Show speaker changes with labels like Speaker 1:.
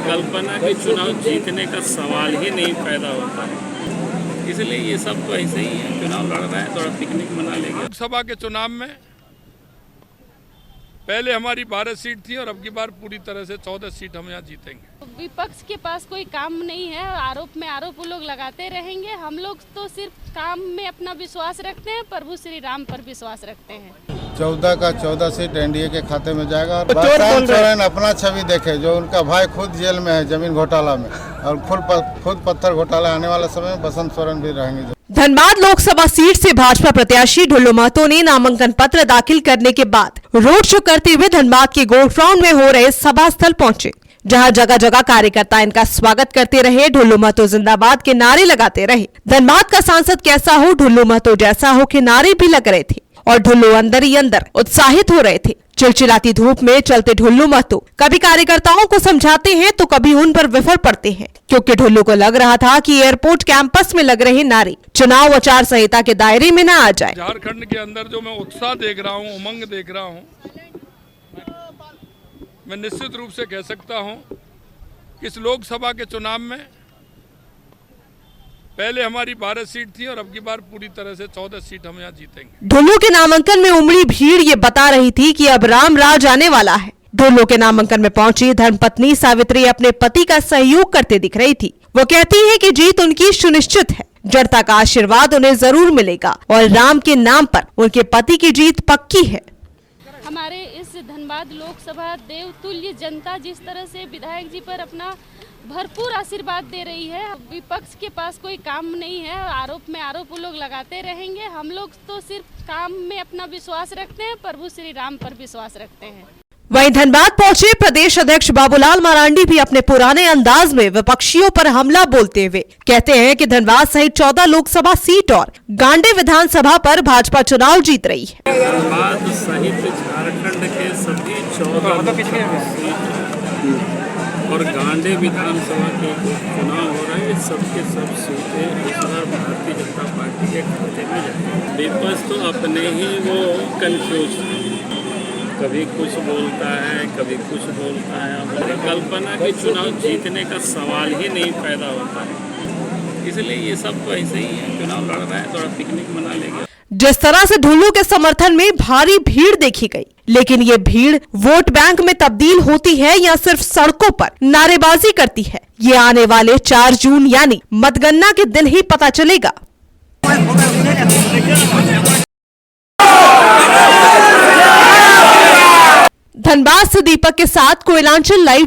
Speaker 1: परिकल्पना कि चुनाव जीतने का सवाल ही नहीं पैदा होता है। इसलिए ये सब तो ऐसे ही है, चुनाव लड़ रहा है, थोड़ा पिकनिक मना लेंगे।
Speaker 2: लोकसभा के चुनाव में पहले हमारी 12 सीट थी और अब की बार पूरी तरह से 14 सीट हम यहाँ जीतेंगे।
Speaker 3: विपक्ष के पास कोई काम नहीं है, आरोप में आरोप वो लोग लगाते रहेंगे। हम लोग तो सिर्फ काम में अपना विश्वास रखते हैं, प्रभु श्री राम पर विश्वास रखते हैं।
Speaker 4: 14 का 14 सीट एनडीए के खाते में जाएगा। और बसंत सोरेन अपना छवि देखे, जो उनका भाई खुद जेल में है जमीन घोटाला में, और खुद पत्थर घोटाला आने वाले समय में बसंत सोरेन भी रहेंगे।
Speaker 5: धनबाद लोकसभा सीट से भाजपा प्रत्याशी ढुल्लू महतो ने नामांकन पत्र दाखिल करने के बाद रोड शो करते हुए धनबाद के गोल्ड ग्राउंड में हो रहे सभा स्थल पहुंचे, जहां जगह जगह कार्यकर्ता इनका स्वागत करते रहे। ढुल्लू महतो जिंदाबाद के नारे लगाते रहे। धनबाद का सांसद कैसा हो, ढुल्लू महतो जैसा हो के नारे भी लग रहे थे और ढुल्लू अंदर ही अंदर उत्साहित हो रहे थे। चिलचिलाती धूप में चलते ढुल्लू महतो कभी कार्यकर्ताओं को समझाते हैं तो कभी उन पर विफल पड़ते हैं, क्योंकि ढुल्लू को लग रहा था कि एयरपोर्ट कैंपस में लग रहे नारे चुनाव आचार संहिता के दायरे में न आ जाए।
Speaker 2: झारखंड के अंदर जो मैं उत्साह देख रहा हूँ, उमंग देख रहा हूँ, मैं निश्चित रूप से कह सकता हूँ कि इस लोकसभा के चुनाव में पहले हमारी 12 सीट थी और अब की बार पूरी तरह से 14 सीट हम यहाँ जीतेंगे।
Speaker 5: ढुल्लू के नामांकन में उमड़ी भीड़ ये बता रही थी कि अब राम राज आने वाला है। ढुल्लू के नामांकन में पहुंची धर्मपत्नी सावित्री अपने पति का सहयोग करते दिख रही थी। वो कहती है कि जीत उनकी सुनिश्चित है, जनता का आशीर्वाद उन्हें जरूर मिलेगा और राम के नाम पर उनके पति की जीत पक्की है।
Speaker 3: हमारे इस धनबाद लोकसभा देवतुल्य जनता जिस तरह से विधायक जी पर अपना भरपूर आशीर्वाद दे रही है, विपक्ष के पास कोई काम नहीं है, आरोप में आरोप वो लोग लगाते रहेंगे। हम लोग तो सिर्फ काम में अपना विश्वास रखते हैं, प्रभु श्री राम पर विश्वास रखते हैं।
Speaker 5: वहीं धनबाद पहुंचे प्रदेश अध्यक्ष बाबूलाल मरांडी भी अपने पुराने अंदाज में विपक्षियों पर हमला बोलते हुए कहते हैं कि धनबाद सहित 14 लोकसभा सीट और गांडे विधानसभा पर भाजपा चुनाव जीत रही है।
Speaker 1: धनबाद सहित झारखंड के सभी 14 और गांडे विधानसभा के चुनाव हो रहे हैं, सबके सब सीटें इस बार भारतीय जनता पार्टी के खाते में जाएंगी। विपक्ष तो अपने ही वो कंफ्यूज है, कभी कुछ बोलता है, कभी कुछ बोलता है। परिकल्पना कि चुनाव जीतने का सवाल ही नहीं पैदा होता है। इसलिए ये सब तो ऐसे ही है, चुनाव लड़ रहा है, थोड़ा पिकनिक मना लेंगे।
Speaker 5: जिस तरह से ढुल्लू के समर्थन में भारी भीड़ देखी गई, लेकिन ये भीड़ वोट बैंक में तब्दील होती है या सिर्फ सड़कों पर नारेबाजी करती है, ये आने वाले 4 जून यानी मतगणना के दिन ही पता चलेगा। धनबाद से दीपक के साथ कोयलांचल लाइव।